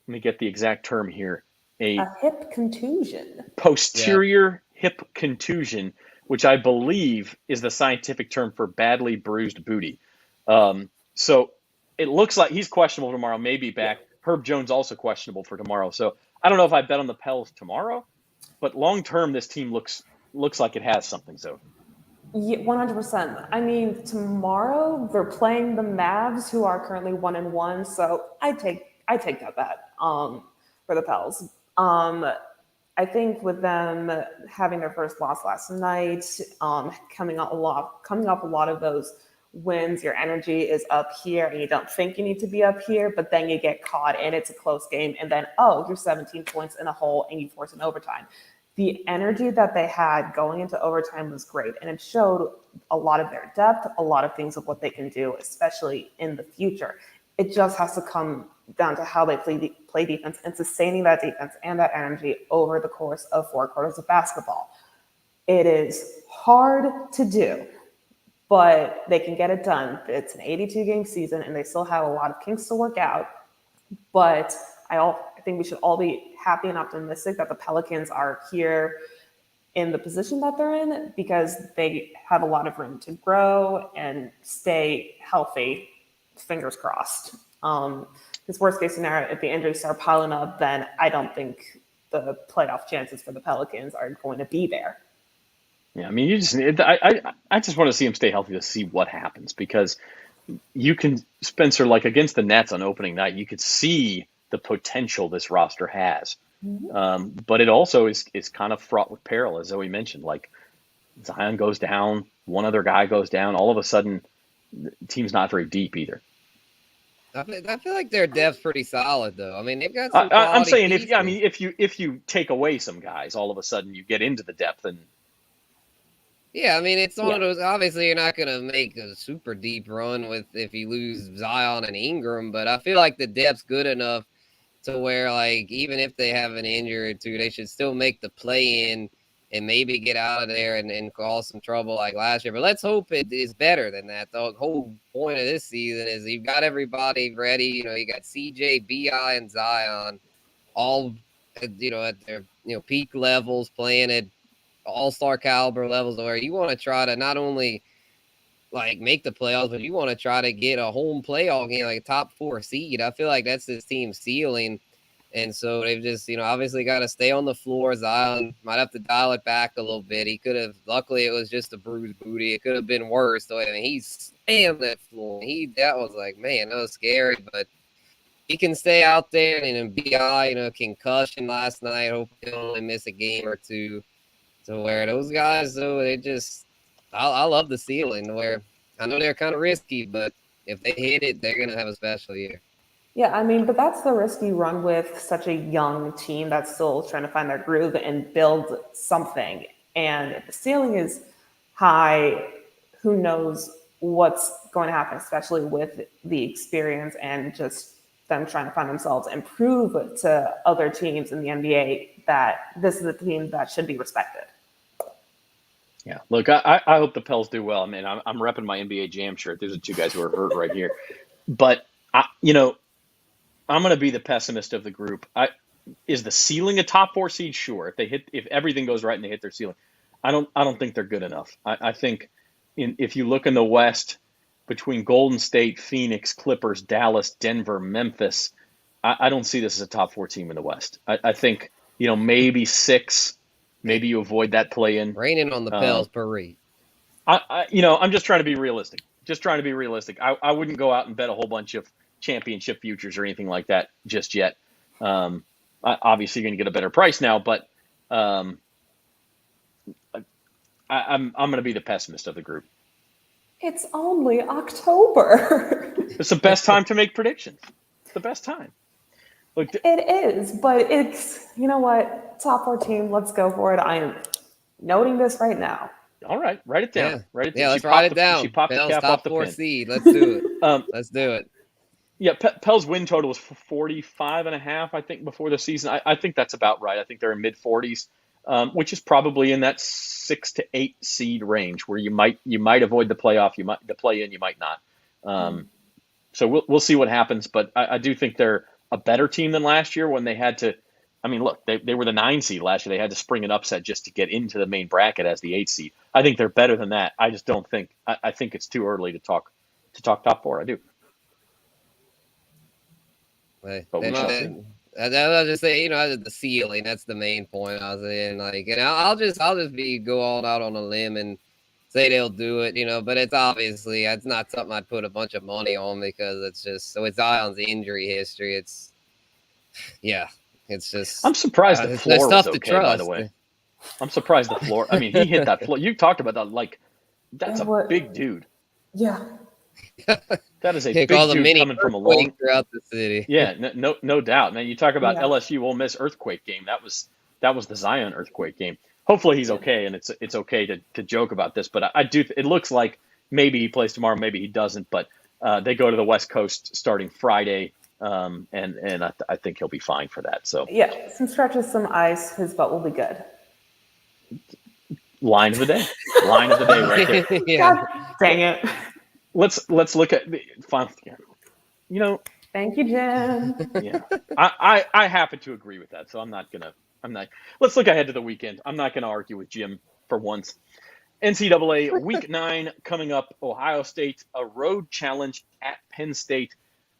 me get the exact term here, a hip contusion. Posterior hip contusion, which I believe is the scientific term for badly bruised booty. So it looks like he's questionable tomorrow, maybe back. Herb Jones also questionable for tomorrow. So I don't know if I bet on the Pels tomorrow, but long-term, this team looks like it has something. So, yeah, 100%. I mean, tomorrow they're playing the Mavs, who are currently 1-1. So I take that bet for the Pels. I think with them having their first loss last night, coming off a lot of those wins, your energy is up here and you don't think you need to be up here, but then you get caught and it's a close game, and then you're 17 points in a hole and you force an overtime. The energy that they had going into overtime was great, and it showed a lot of their depth, a lot of things of what they can do, especially in the future. It just has to come down to how they play defense and sustaining that defense and that energy over the course of 4 quarters of basketball. It is hard to do, but they can get it done. It's an 82-game season, and they still have a lot of kinks to work out. But I think we should all be happy and optimistic that the Pelicans are here in the position that they're in, because they have a lot of room to grow and stay healthy. Fingers crossed. Because worst case scenario, if the injuries start piling up, then I don't think the playoff chances for the Pelicans are going to be there. Yeah, I mean, I just want to see him stay healthy to see what happens, because you can, Spencer, like against the Nets on opening night, you could see the potential this roster has. But it also is kind of fraught with peril, as Zoe mentioned. Like Zion goes down, one other guy goes down, all of a sudden the team's not very deep either. I feel like their depth's pretty solid, though. I mean, they've got some I'm saying pieces. if you take away some guys, all of a sudden you get into the depth. And yeah, I mean, it's one of those. Obviously, you're not going to make a super deep run if you lose Zion and Ingram, but I feel like the depth's good enough to where, like, even if they have an injury or two, they should still make the play in and maybe get out of there and cause some trouble like last year. But let's hope it is better than that. The whole point of this season is you've got everybody ready. You know, you got CJ, BI, and Zion all, at their, peak levels, playing at all-star caliber levels, where you want to try to not only like make the playoffs, but you want to try to get a home playoff game, like a top 4 seed. I feel like that's this team's ceiling. And so they've just, obviously got to stay on the floor. Zion might have to dial it back a little bit. He could have, luckily it was just a bruised booty. It could have been worse. So, I mean, he slammed that floor. That was like, man, that was scary. But he can stay out there. And BI, concussion last night. Hope he'll only miss a game or two. So where those guys, though, they just, I love the ceiling where I know they're kind of risky, but if they hit it, they're going to have a special year. Yeah, I mean, but that's the risk you run with such a young team that's still trying to find their groove and build something. And if the ceiling is high, who knows what's going to happen, especially with the experience and just them trying to find themselves and prove to other teams in the NBA that this is a team that should be respected. Yeah, look, I hope the Pels do well. I mean, I'm repping my NBA Jam shirt. There's the 2 guys who are hurt right here. But, I'm going to be the pessimist of the group. Is the ceiling a top 4 seed? Sure. If everything goes right and they hit their ceiling, I don't think they're good enough. I think if you look in the West between Golden State, Phoenix, Clippers, Dallas, Denver, Memphis, I don't see this as a top 4 team in the West. I think maybe 6, maybe you avoid that play in. Raining on the Pels per read. I'm just trying to be realistic. I wouldn't go out and bet a whole bunch of championship futures or anything like that just yet. Obviously, you're going to get a better price now, but I'm going to be the pessimist of the group. It's only October. It's the best time to make predictions. It's the best time. Look, it is, but it's, top 4 team, let's go for it. I am noting this right now. All right, write it down. Yeah, write it down. Yeah, let's write it down. She popped Pels the cap top off the 4 pin. seed. Let's do it. Let's do it. Yeah, Pels win total was 45.5, I think, before the season. I think that's about right. I think they're in mid-40s, which is probably in that 6 to 8 seed range, where you might avoid the playoff, the play in, you might not. So we'll see what happens, but I do think they're a better team than last year when they had to. I mean, look, they were the 9 seed last year. They had to spring an upset just to get into the main bracket as the 8 seed. I think they're better than that. I just don't think. I think it's too early to talk top 4. I do. But we shall see. I'll just say, the ceiling. That's the main point I was saying. And I'll just go all out on a limb and say they'll do it. But it's obviously it's not something I'd put a bunch of money on, because it's just so it's Zion's injury history. It's just. I'm surprised the floor was okay. By the way, I'm surprised the floor. I mean, he hit that floor. You talked about that. Like, that's a big dude. Yeah. That is a big dude coming from a long throughout the city. Yeah, no doubt. Man, you talk about LSU Ole Miss earthquake game. That was the Zion earthquake game. Hopefully he's okay, and it's okay to joke about this. But I do. It looks like maybe he plays tomorrow, maybe he doesn't. But they go to the West Coast starting Friday. And I think he'll be fine for that. So Yeah, some stretches, some ice, his butt will be good. line of the day right there. Yeah. God dang it. Let's look at the final. You know, Thank you, Jim. yeah, I happen to agree with that. So I'm not. Let's look ahead to the weekend. I'm not gonna argue with Jim for once. NCAA Week 9 coming up. Ohio State, a road challenge at Penn State.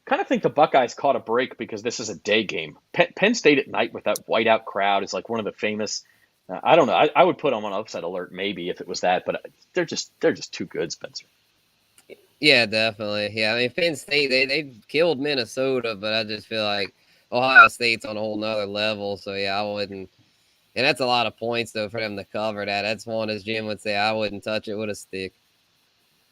Kind of think the Buckeyes caught a break because this is a day game. Penn State at night with that whiteout crowd is like one of the famous. I don't know. I would put them on upset alert maybe if it was that, but they're just too good, Spencer. Yeah, definitely. Yeah, I mean, Penn State, they killed Minnesota, but I just feel like Ohio State's on a whole nother level. So, yeah, I wouldn't. And that's a lot of points, though, for them to cover that. That's one, as Jim would say, I wouldn't touch it with a stick.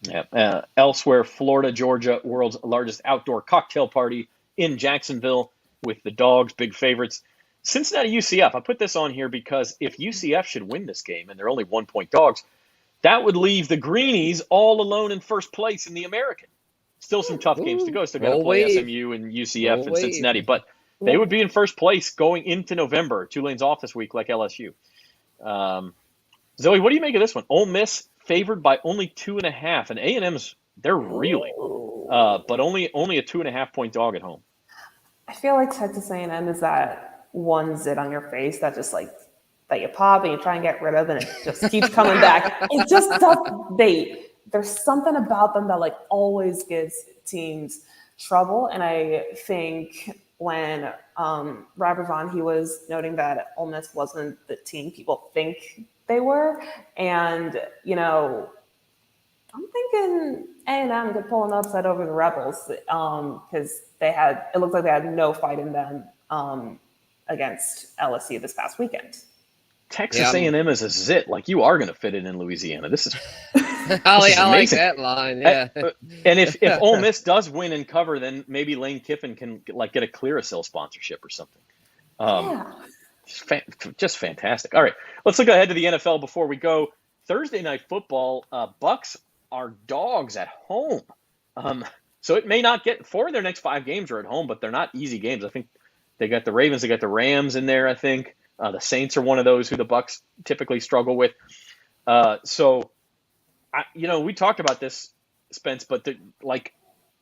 Yeah. Elsewhere, Florida, Georgia, world's largest outdoor cocktail party in Jacksonville with the Dogs, big favorites. Cincinnati, UCF. I put this on here because if UCF should win this game, and they're only 1-point dogs, that would leave the Greenies all alone in first place in the American. Still some tough games to go. Still got to play SMU and UCF and Cincinnati, but they would be in first place going into November. Tulane's off this week like LSU. Zoe, what do you make of this one? Ole Miss favored by only 2.5, and A&M's they're reeling, but only a 2.5-point dog at home. I feel like Texas A&M is that one zit on your face that just like that you pop and you try and get rid of, and it just keeps coming back. It just does. There's something about them that like always gives teams trouble, and I think when Rabalais, he was noting that Ole Miss wasn't the team people think they were, and I'm thinking A&M could pull an upset over the Rebels because it looked like they had no fight in them against LSU this past weekend. Texas A&M is a zit. Like, you are going to fit it in Louisiana. This is I like that line. Yeah. And if Ole Miss does win and cover, then maybe Lane Kiffin can get a Clearasil sponsorship or something. Just fantastic. All right, let's look ahead to the NFL before we go. Thursday night football. Bucks are dogs at home. So it may not get 4 of their next 5 games are at home, but they're not easy games. I think they got the Ravens, they got the Rams in there. I think the Saints are one of those who the Bucks typically struggle with. We talked about this, Spence, but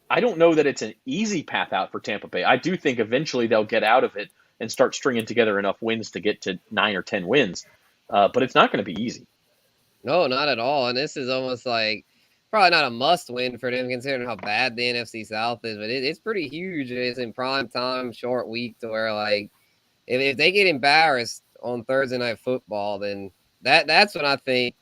I don't know that it's an easy path out for Tampa Bay. I do think eventually they'll get out of it and start stringing together enough wins to get to 9 or 10 wins. But it's not going to be easy. No, not at all. And this is almost like probably not a must win for them considering how bad the NFC South is, but it's pretty huge. It's in prime time, short week to where like if they get embarrassed on Thursday night football, then that's when I think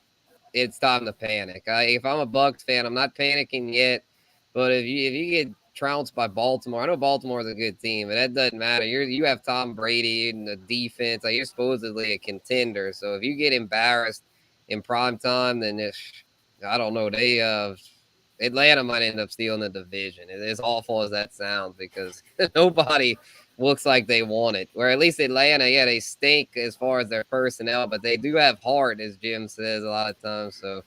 it's time to panic. If I'm a Bucs fan, I'm not panicking yet. But if you get trounced by Baltimore, I know Baltimore's a good team, but that doesn't matter. You have Tom Brady and the defense. Like, you're supposedly a contender. So if you get embarrassed in prime time, then I don't know. Atlanta might end up stealing the division. As awful as that sounds, because nobody looks like they want it. Or at least Atlanta, yeah, they stink as far as their personnel, but they do have heart, as Jim says a lot of times. So,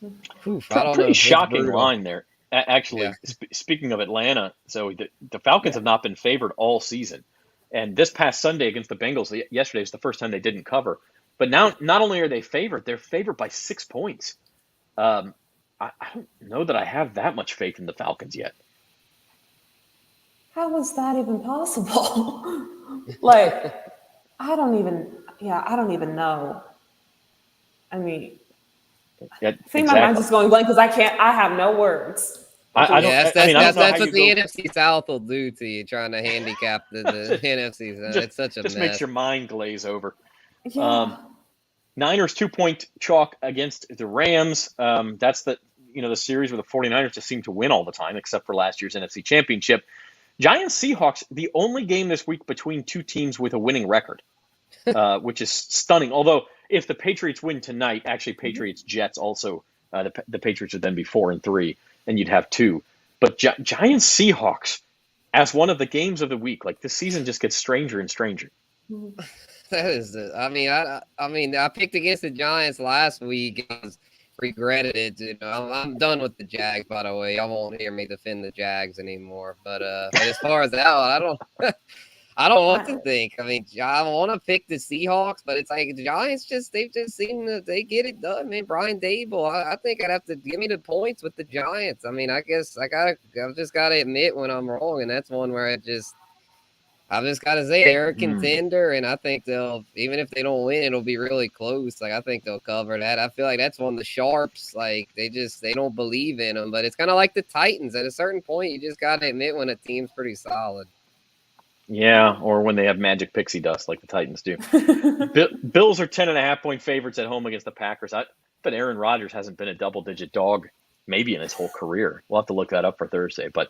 I don't know. Pretty shocking line there. Actually, speaking of Atlanta, so the Falcons have not been favored all season. And this past Sunday against the Bengals, yesterday was the first time they didn't cover. But now, not only are they favored, they're favored by 6 points. I don't know that I have that much faith in the Falcons yet. How is that even possible? I don't even know. I mean, my mind's just going blank because I have no words. That's what the NFC South will do to you, trying to handicap the NFC South. It's such a mess. Just makes your mind glaze over. Yeah. Niners 2-point chalk against the Rams. That's the series where the 49ers just seem to win all the time, except for last year's NFC Championship. Giants Seahawks, the only game this week between two teams with a winning record, which is stunning. Although if the Patriots win tonight, actually Patriots Jets also, the Patriots would then be 4-3, and you'd have 2. But Giants Seahawks as one of the games of the week, like this season just gets stranger and stranger. That is it. I mean, I picked against the Giants last week. regretted it. I'm done with the Jags, by the way. Y'all won't hear me defend the Jags anymore. But as far as that one, I don't I don't know what to think. I mean, I want to pick the Seahawks, but it's like the Giants they've just seem to they get it done. I mean, Brian Dable, I think I'd have to give me the points with the Giants. I mean, I guess I've just gotta admit when I'm wrong, and that's one where I've just gotta say they're a contender, and I think they'll, even if they don't win, it'll be really close. Like, I think they'll cover that. I feel like that's one of the sharps. Like, they don't believe in them, but it's kind of like the Titans. At a certain point, you just gotta admit when a team's pretty solid. Yeah, or when they have magic pixie dust like the Titans do. Bills are 10.5-point favorites at home against the Packers. But Aaron Rodgers hasn't been a double-digit dog maybe in his whole career. We'll have to look that up for Thursday. But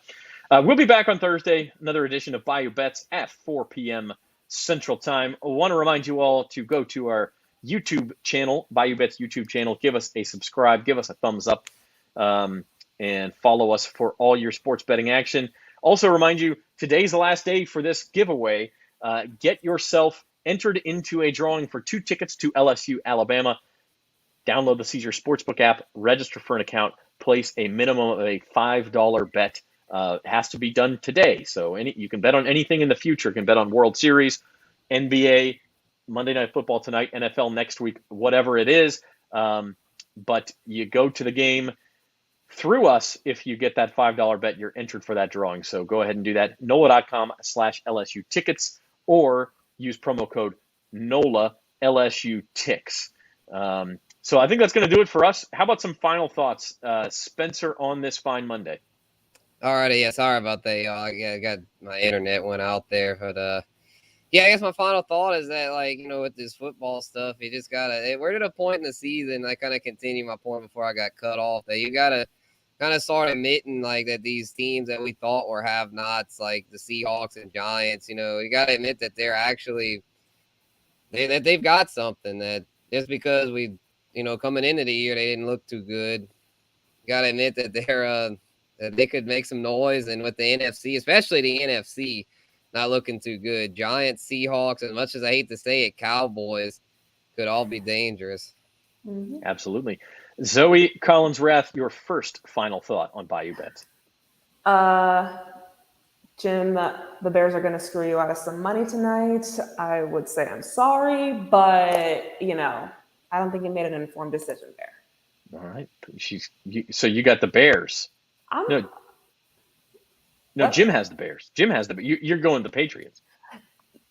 we'll be back on Thursday, another edition of Bayou Bets at 4 p.m. Central Time. I want to remind you all to go to our YouTube channel, Bayou Bets YouTube channel. Give us a subscribe, give us a thumbs up, and follow us for all your sports betting action. Also remind you, today's the last day for this giveaway. Get yourself entered into a drawing for 2 tickets to LSU, Alabama. Download the Caesar Sportsbook app, register for an account, place a minimum of a $5 bet. It has to be done today. So you can bet on anything in the future. You can bet on World Series, NBA, Monday Night Football tonight, NFL next week, whatever it is. But you go to the game through us. If you get that $5 bet, you're entered for that drawing. So go ahead and do that. NOLA.com/LSU tickets, or use promo code NOLA LSU ticks. So I think that's going to do it for us. How about some final thoughts, Spencer, on this fine Monday? Alrighty, yeah, sorry about that, y'all. I got my internet went out there, but yeah, I guess my final thought is that, like, with this football stuff, you just gotta. We're at a point in the season. I kind of continue my point before I got cut off, that you gotta kind of start admitting, like, that these teams that we thought were have-nots, like the Seahawks and Giants, you gotta admit that they're actually they've got something. That just because we, coming into the year they didn't look too good, you gotta admit that that they could make some noise. And with the NFC, especially the NFC, not looking too good. Giants, Seahawks, as much as I hate to say it, Cowboys could all be dangerous. Mm-hmm. Absolutely. Zoe Collins-Rath, your first final thought on Bayou Bets. Jim, the Bears are going to screw you out of some money tonight. I would say I'm sorry, but, I don't think you made an informed decision there. All right. So you got the Bears. No, Jim has the Bears. You're going the Patriots.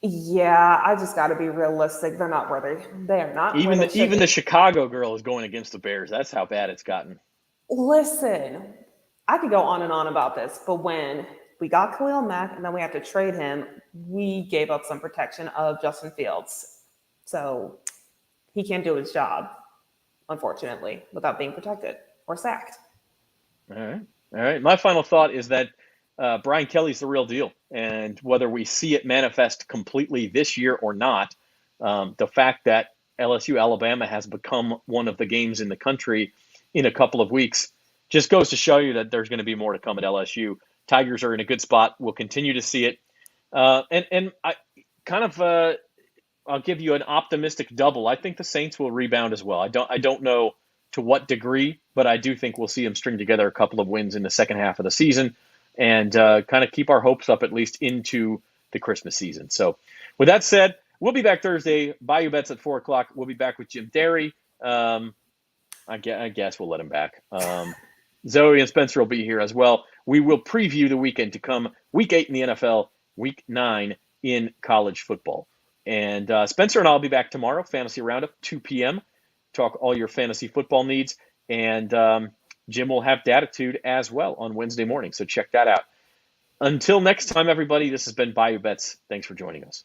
Yeah, I just got to be realistic. They're not where they are not. Even the Chicago girl is going against the Bears. That's how bad it's gotten. Listen, I could go on and on about this, but when we got Khalil Mack and then we had to trade him, we gave up some protection of Justin Fields. So he can't do his job, unfortunately, without being protected or sacked. All right. My final thought is that Brian Kelly's the real deal. And whether we see it manifest completely this year or not, the fact that LSU Alabama has become one of the games in the country in a couple of weeks just goes to show you that there's going to be more to come at LSU. Tigers are in a good spot. We'll continue to see it. And I kind of I'll give you an optimistic double. I think the Saints will rebound as well. I don't know to what degree, but I do think we'll see them string together a couple of wins in the second half of the season and kind of keep our hopes up at least into the Christmas season. So with that said, we'll be back Thursday. Bayou Bets at 4 o'clock. We'll be back with Jim Derry. I guess we'll let him back. Zoe and Spencer will be here as well. We will preview the weekend to come. Week 8 in the NFL, Week 9 in college football. And Spencer and I will be back tomorrow, Fantasy Roundup, 2 p.m., talk all your fantasy football needs. And Jim will have Datitude as well on Wednesday morning, so check that out. Until next time, everybody, this has been Bayou Bets. Thanks for joining us.